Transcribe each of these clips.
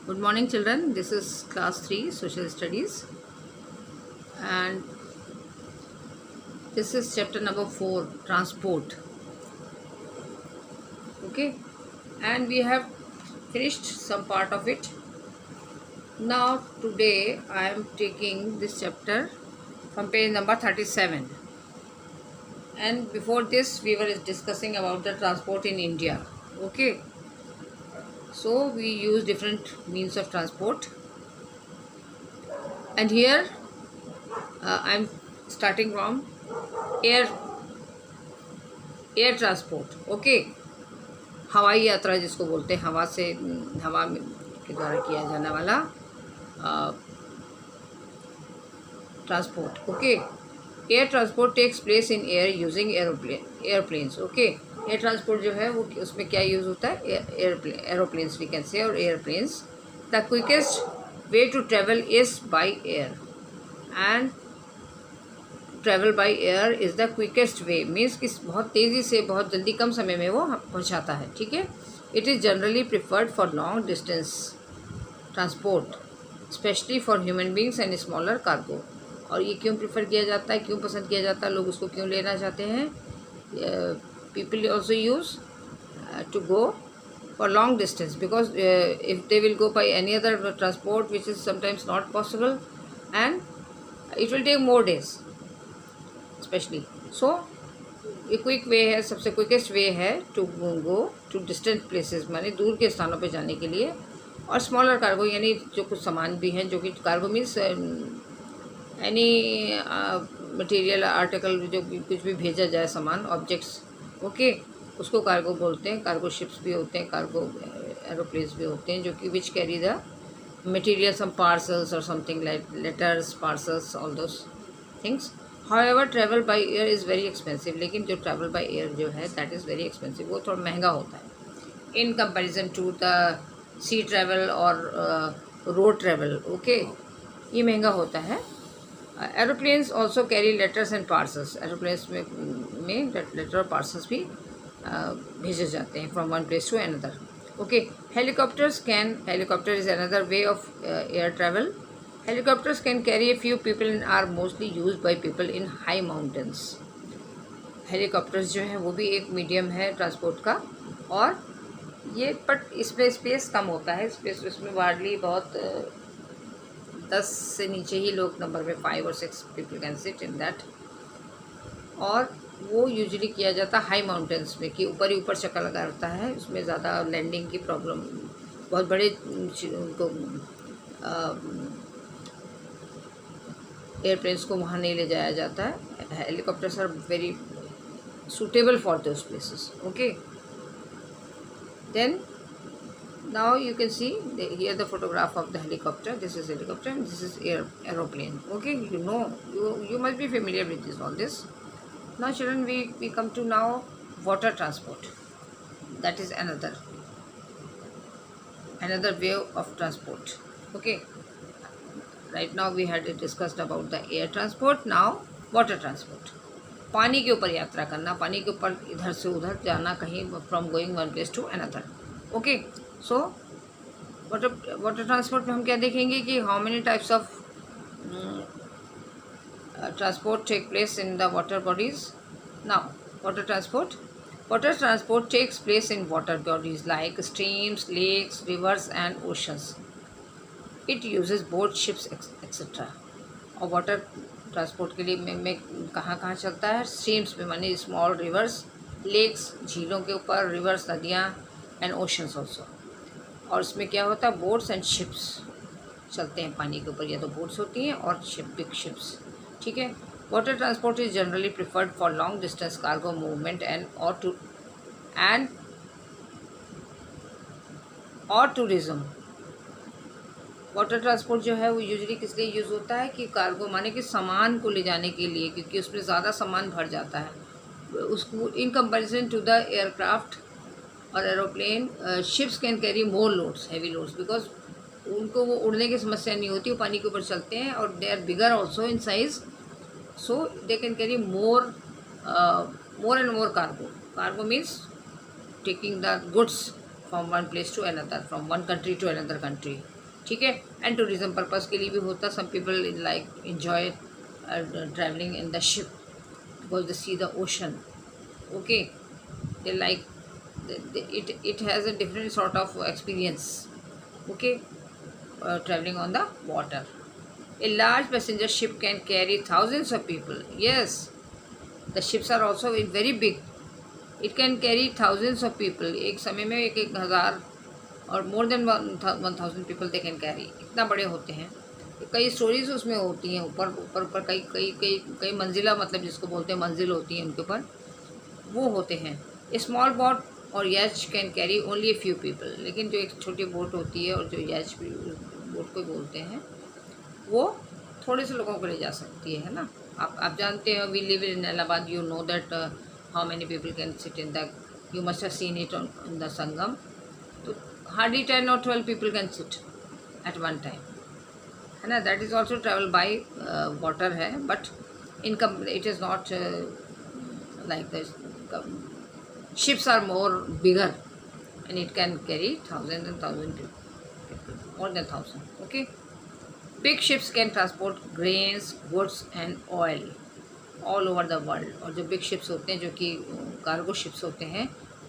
Good morning, children. This is class 3 social studies, and this is chapter number 4 transport. Okay, and we have finished some part of it. Now, today I am taking this chapter from page number 37, and before this, we were discussing about the transport in India. Okay, so we use different means of transport, and here I am starting from air air transport. Okay, हवाई यात्रा जिसको बोलते हैं, हवा से हवा के द्वारा किया जाने वाला transport. Okay, air transport takes place in air using airplanes. Okay, air transport जो है वो उसमें क्या यूज़ होता है? एरोप्लेन्स वी कैन से, और airplanes. The quickest way to travel is by air, and travel by air is the quickest way. Means कि बहुत तेज़ी से, बहुत जल्दी, कम समय में वो पहुंचाता है. ठीक है. It is generally preferred for long distance transport, specially for human beings and smaller cargo. और ये क्यों प्रिफर किया जाता है, क्यों पसंद किया जाता है, लोग उसको क्यों लेना चाहते हैं? People also use to go for long distance because if they will go by any other transport which is sometimes not possible, and it will take more days specially. So ये क्विक वे है, सबसे quickest way है to go to distant places, माने दूर के स्थानों पे जाने के लिए. और स्मॉलर कार्गो यानी जो कुछ सामान भी हैं, जो कि cargo means any material article, जो कुछ भी भेजा जाए सामान, ऑब्जेक्ट्स. ओके, उसको कार्गो बोलते हैं. कार्गो शिप्स भी होते हैं, कार्गो एरोप्लेन्स भी होते हैं, जो कि which carry the material, some parcels और something like letters, parcels, all those things. However, travel by air is very expensive. लेकिन जो travel by air जो है that is very expensive, वो थोड़ा महंगा होता है in comparison to the sea travel और road travel. Okay, ये महंगा होता है. Aeroplanes also carry letters and parcels. Aeroplanes में letter और parcels भी भेजे जाते हैं from one place to another. Okay, helicopter is another way of air travel. Helicopters can carry a few people and are mostly used by people in high mountains. Helicopters जो हैं वो भी एक मीडियम है ट्रांसपोर्ट का, और ये but इसमें स्पेस कम होता है. स्पेस इसमें वार्डली बहुत 10 से नीचे ही लोग, नंबर में 5 और 6 people can sit in that. और वो यूजुअली किया जाता है हाई माउंटेन्स में, कि ऊपर ही ऊपर चक्कर लगा रहता है. उसमें ज़्यादा लैंडिंग की प्रॉब्लम, बहुत बड़े उनको एयरप्लेन्स को वहाँ नहीं ले जाया जाता है. Helicopters are very suitable for those places. Okay, then now you can see here the photograph of the helicopter. This is helicopter and this is aeroplane. Okay, you know, you must be familiar with this, all this. Now children, we come to now water transport. That is another way of transport. Okay, right now we had discussed about the air transport. Now water transport. पानी के ऊपर यात्रा करना, पानी के ऊपर इधर से उधर जाना, कहीं from going one place to another. Okay, so water transport में हम क्या देखेंगे कि how many types of transport take place in the water bodies. Now water transport takes place in water bodies like streams, lakes, rivers and oceans. It uses boat, ships etcetera. और water transport के लिए में कहाँ चलता है? Streams में, मानी small reverse, lakes झीलों के ऊपर, रिवर्स नदियाँ, एंड ओशंस ऑल्सो. और इसमें क्या होता है? बोट्स एंड शिप्स चलते हैं पानी के ऊपर, या तो बोट्स होती हैं और बिग शिप्स. ठीक है. Water transport is generally preferred for long distance cargo movement और टूरिज्म. वाटर ट्रांसपोर्ट जो है वो यूजुअली किस लिए यूज़ होता है? कि कार्गो, माने कि सामान को ले जाने के लिए, क्योंकि उसमें ज़्यादा सामान भर जाता है. उसको in comparison to the aircraft और aeroplane, ships can carry more loads, heavy loads, because उनको वो उड़ने की समस्या नहीं होती, वो पानी के ऊपर चलते हैं, और they are bigger also in size, so they can carry more and more cargo. Cargo means taking the goods from one place to another, from one country to another country. ठीक है। एंड टूरिज्म पर्पज़ के लिए भी होता, some people like enjoy traveling in the ship because they see the ocean. Okay, they like it has a different sort of experience. Okay, traveling on the water. A large passenger ship can carry thousands of people. Yes, the ships are also very big. It can carry thousands of people. एक समय में एक हज़ार और more than 1000 people they can carry, इतना बड़े होते हैं। कई स्टोरीज उसमें होती हैं, ऊपर ऊपर ऊपर कई कई कई कई मंजिला, मतलब जिसको बोलते हैं मंजिल होती हैं उनके ऊपर, वो होते हैं। स्मॉल बोट और yacht can carry only a few people, लेकिन जो एक छोटी बोट होती है और जो यच बोट को बोलते हैं वो थोड़े से लोगों को ले जा सकती है ना। आप जानते हैं, we live in Allahabad, you know that how many people can sit in the, you must have seen it in the Sangam. तो hardly 10 or 12 people can sit at one time, है ना। That is also travel by water है, but income it is not like the ships are more bigger and it can carry thousands and thousands people, more than 1000. Okay, big ships can transport grains, goods and oil all over the world. और जो big ships होते हैं, जो कि cargo ships होते हैं,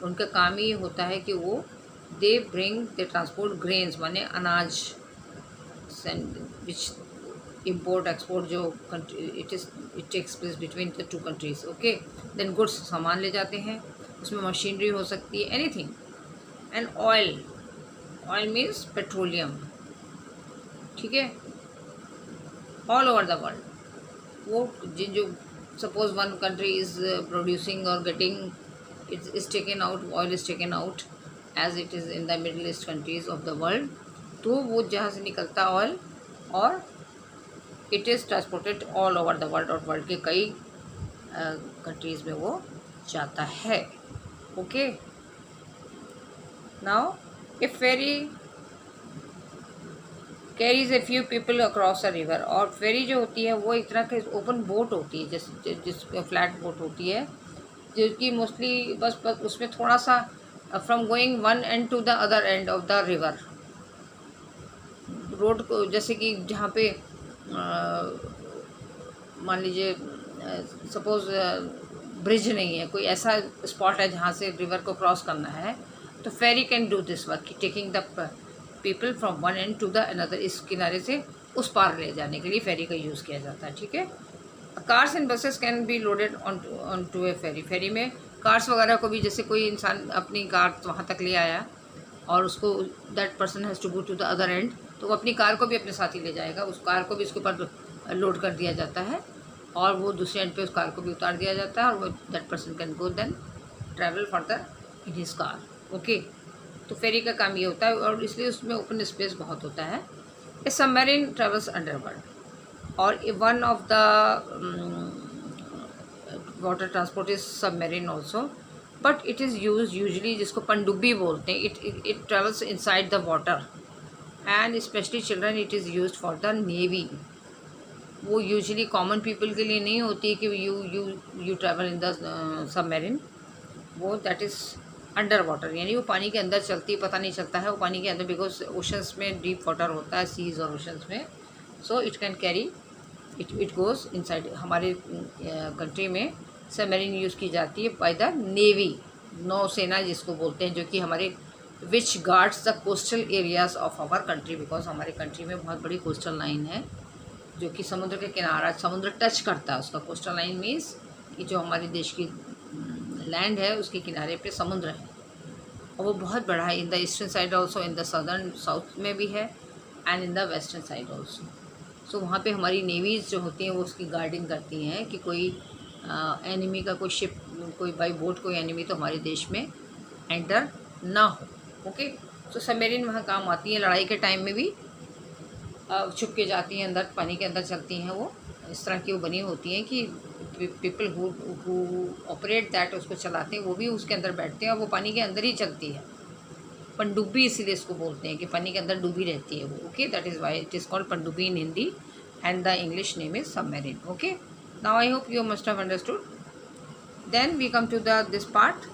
उनका काम ही होता है कि वो they transport grains, माने अनाज, which import export जो it takes place between the two countries. Okay, then goods, सामान ले जाते हैं, उसमें मशीनरी हो सकती है, anything. And oil means petroleum, ठीक है, ऑल ओवर द वर्ल्ड। वो जो suppose one country is producing और getting it is taken out, oil is taken out as it is in the Middle East countries of the world, तो वो जहाँ से निकलता ऑयल और it is transported all over the world, और world के कई कंट्रीज़ में वो जाता है। Okay, now if Pheri carries A few people across a river, और फेरी जो होती है वो एक तरह की ओपन बोट होती है, जिस फ्लैट बोट होती है, जो कि मोस्टली बस उसमें थोड़ा सा from going one and to the other end of the river, road को, जैसे कि जहाँ पे मान लीजिए सपोज ब्रिज नहीं है, कोई ऐसा स्पॉट है जहाँ से रिवर को क्रॉस करना है, तो ferry can do this work, taking the people from one and to the another, इस किनारे से उस पार ले जाने के लिए फेरी का यूज़ किया जाता है। ठीक है, cars and buses can be loaded on to a ferry, ferry में कार्स वगैरह को भी, जैसे कोई इंसान अपनी कार वहाँ तक ले आया और उसको that person has to go to the other end, तो वो अपनी कार को भी अपने साथ ही ले जाएगा, उस कार को भी इसके ऊपर लोड कर दिया जाता है और वो दूसरे एंड पे उस कार को भी उतार दिया जाता है, और वो that person can go then travel further in his car. Okay, तो फेरी का काम ये होता है, और इसलिए उसमें ओपन स्पेस बहुत होता है। ए सबमरीन ट्रेवल्स अंडरवर्ल्ड, और one of the water transport is submarine also, but it is use usually, जिसको पनडुब्बी बोलते हैं, it travels inside the water and specially children, it is used for the navy. वो usually common people के लिए नहीं होती है कि you travel in the submarine, वो दैट इज़ अंडर वाटर, यानी वो पानी के अंदर चलती है, पता नहीं चलता है वो पानी के अंदर, बिकॉज ओशंस में डीप वाटर होता है, सीज और ओशंस में, so it can carry it goes inside. हमारे कंट्री में सबमरीन यूज़ की जाती है बाय द नेवी, नौसेना जिसको बोलते हैं, जो कि हमारे which guards the coastal areas of our country, because हमारे कंट्री में बहुत बड़ी कोस्टल लाइन है जो कि समुद्र के किनारा, समुद्र टच करता है उसका। कोस्टल लाइन मीन्स कि जो हमारे देश की लैंड है उसके किनारे पे समुद्र है, और वो बहुत बड़ा है। In the eastern side also, in the southern south में भी है, and in the western side also. So वहाँ पे हमारी नेवीज़ जो होती हैं वो उसकी गार्डिंग करती हैं कि कोई एनिमी का कोई शिप, कोई बाई बोट कोई एनिमी तो हमारे देश में एंटर ना हो। ओके, तो सबमरीन वहाँ काम आती है, लड़ाई के टाइम में भी छुप के जाती हैं अंदर, पानी के अंदर चलती हैं। वो इस तरह की वो बनी होती हैं कि पीपल हु ऑपरेट दैट, उसको चलाते हैं, वो भी उसके अंदर बैठते हैं और वो पानी के अंदर ही चलती है। पनडुब्बी इसीलिए इसको बोलते हैं कि पानी के अंदर डूबी रहती है वो। Okay, that is why it is called पनडुब्बी in Hindi, and the English name is submarine. Okay, now I hope you must have understood. Then we come to this part.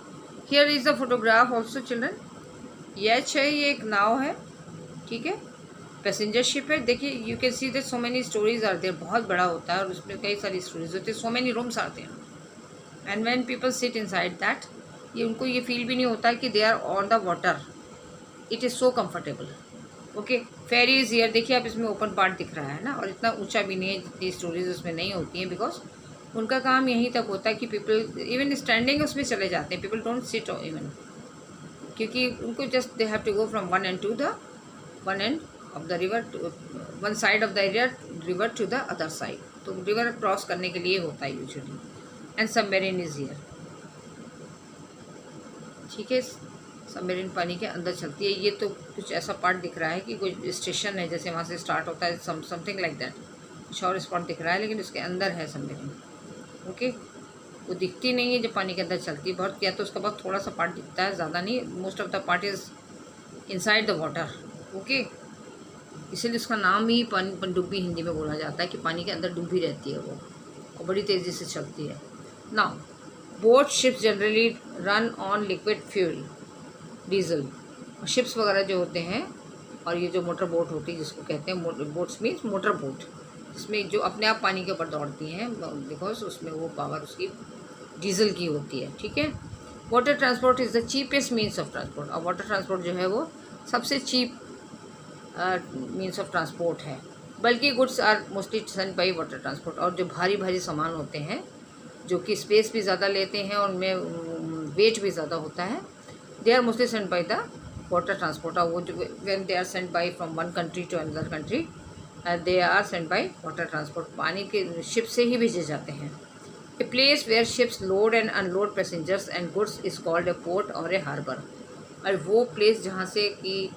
Here is the photograph also children. Yacht है, ये एक नाव है, ठीक है, passenger ship है, देखिए you can see that so many storeys are there, बहुत बड़ा होता है और उसमें कई सारी स्टोरीज होती है, सो मैनी रूम्स आते हैं। And when people sit inside that, ये उनको ये फील भी नहीं होता कि they are on the water, it is so comfortable. Okay, ferry is here, देखिए आप इसमें ओपन पार्ट दिख रहा है ना, और इतना ऊंचा भी नहीं है जितनी स्टोरीज उसमें नहीं होती हैं, बिकॉज उनका काम यहीं तक होता है कि पीपल इवन स्टैंडिंग उसमें चले जाते हैं, पीपल डोंट सिट इवन, क्योंकि उनको just they have to go from one and to the one end of the river, one side of the river to the other side, तो river cross करने के लिए होता है usually. And submarine is here, ठीक है, submarine पानी के अंदर चलती है। ये तो कुछ ऐसा पार्ट दिख रहा है कि कोई स्टेशन है, जैसे वहाँ से स्टार्ट होता है, समथिंग लाइक दैट, कुछ और स्पॉट दिख रहा है, लेकिन उसके अंदर है सबमरीन। ओके, वो दिखती नहीं है जब पानी के अंदर चलती है, बहुत या तो उसका बहुत थोड़ा सा पार्ट दिखता है, ज़्यादा नहीं, most of the part is inside the water. Okay, इसीलिए उसका नाम ही पानी पनडुब्बी हिंदी में बोला जाता है कि पानी के अंदर डूबी रहती है वो, और बड़ी तेज़ी से चलती है। Now boat ships generally run on liquid fuel, diesel. Ships वगैरह जो होते हैं, और ये जो मोटर बोट होती है जिसको कहते हैं बोट्स मीन्स मोटर बोट, जिसमें जो अपने आप पानी के ऊपर दौड़ती हैं, बिकॉज उसमें वो पावर उसकी डीजल की होती है। ठीक है, water transport is the cheapest means of transport, और वाटर ट्रांसपोर्ट जो है वो सबसे चीप मीन्स ऑफ ट्रांसपोर्ट है, बल्कि goods are mostly sent by water transport. और जो भारी भारी सामान होते हैं जो कि स्पेस भी ज़्यादा लेते हैं और उनमें वेट भी ज़्यादा होता है, they are mostly sent by the water transport. और वो जो when they are sent by from one country to another country, they are sent by water transport, पानी के शिप से ही भेजे जाते हैं। A place where ships load and unload passengers and goods is called a port और a harbour. और वो प्लेस जहाँ से कि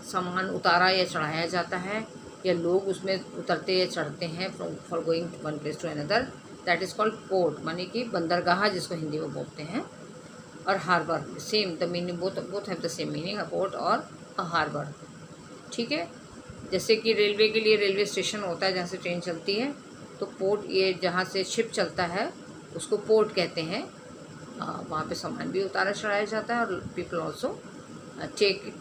सामान उतारा या चढ़ाया जाता है, या लोग उसमें उतरते या चढ़ते हैं for going one place to another, that is called port, माने कि बंदरगाह जिसको हिंदी में बोलते हैं, और harbour, same the meaning, both have the same meaning, a port और अ हार्बर। ठीक है, जैसे कि रेलवे के लिए रेलवे स्टेशन होता है जहाँ से ट्रेन चलती है, तो पोर्ट ये जहाँ से शिप चलता है उसको पोर्ट कहते हैं। वहाँ पे सामान भी उतारा चढ़ाया जाता है, और people also take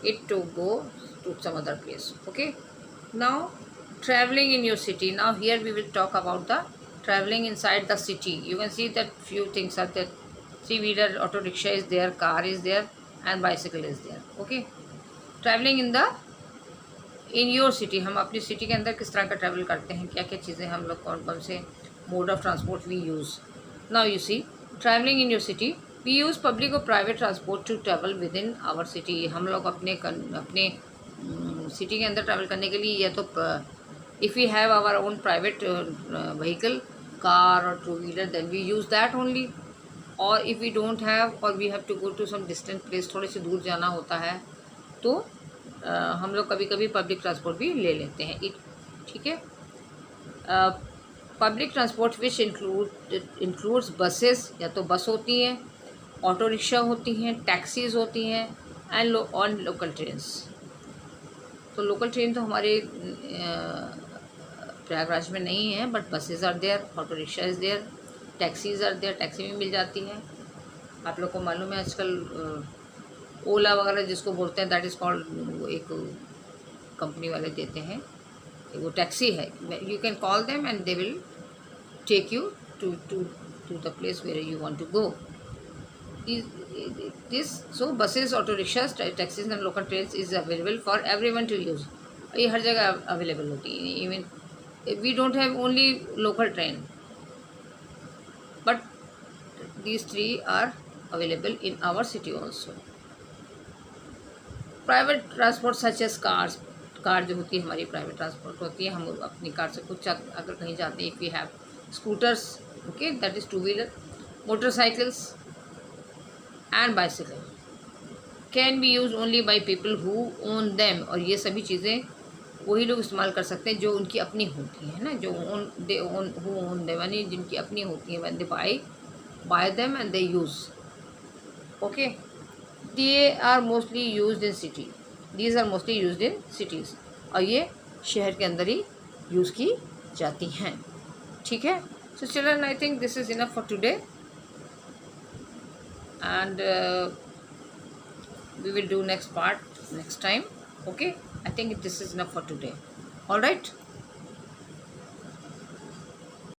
it to go to some other place. Okay, now traveling in your city. Now here we will talk about the traveling inside the city. You can see that few things are there, three-wheeler, auto rickshaw is there, car is there, and bicycle is there. Okay, traveling in your city, हम अपनी city के अंदर किस तरह का travel करते हैं, क्या क्या चीज़ें हम लोग, कौन कौन से mode of transport we use. Now you see, travelling in your city, we use public और private transport to travel within our city. हम लोग अपने सिटी के अंदर ट्रैवल करने के लिए, या तो if we have our own private vehicle, car और two wheeler, then we use that only. और इफ़ वी डोंट हैव, और we have to go to some distant place, थोड़े से दूर जाना होता है, तो हम लोग कभी कभी पब्लिक ट्रांसपोर्ट भी ले लेते हैं। ठीक है, public transport which includes buses, या तो बस होती हैं, ऑटो रिक्शा होती हैं, टैक्सीज़ होती हैं, एंड ऑन लोकल ट्रेन्स। तो लोकल ट्रेन तो हमारे प्रयागराज में नहीं है, but buses are there, auto rickshaw is there, taxis are there, taxi भी मिल जाती है। आप लोग को मालूम है आजकल ओला वगैरह जिसको बोलते हैं, दैट इज़ कॉल्ड, एक कंपनी वाले देते हैं, वो टैक्सी है। You can call them and they will take you to the place where you want to go. This so buses, auto rickshaws, taxis and local trains is available for everyone to use. ये हर जगह available होती है। Even we don't have only local train, but these three are available in our city also. Private transport such as cars, car जो होती है हमारी private transport होती है, हम अपनी कार से कुछ अगर कहीं जाते हैं, if we have scooters, okay, that is two wheeler, motorcycles and bicycle can be used only by people who own them। और ये सभी चीज़ें वही लोग इस्तेमाल कर सकते हैं जो उनकी अपनी होती हैं ना, जो who own them, यानी जिनकी अपनी होती हैं, when they buy them and they use। okay, they are mostly used in city, these are mostly used in cities, और ये शहर के अंदर ही यूज़ की जाती हैं। ठीक है, so children, I think this is enough for today, and we will do next part next time. Okay, I think this is enough for today. All right.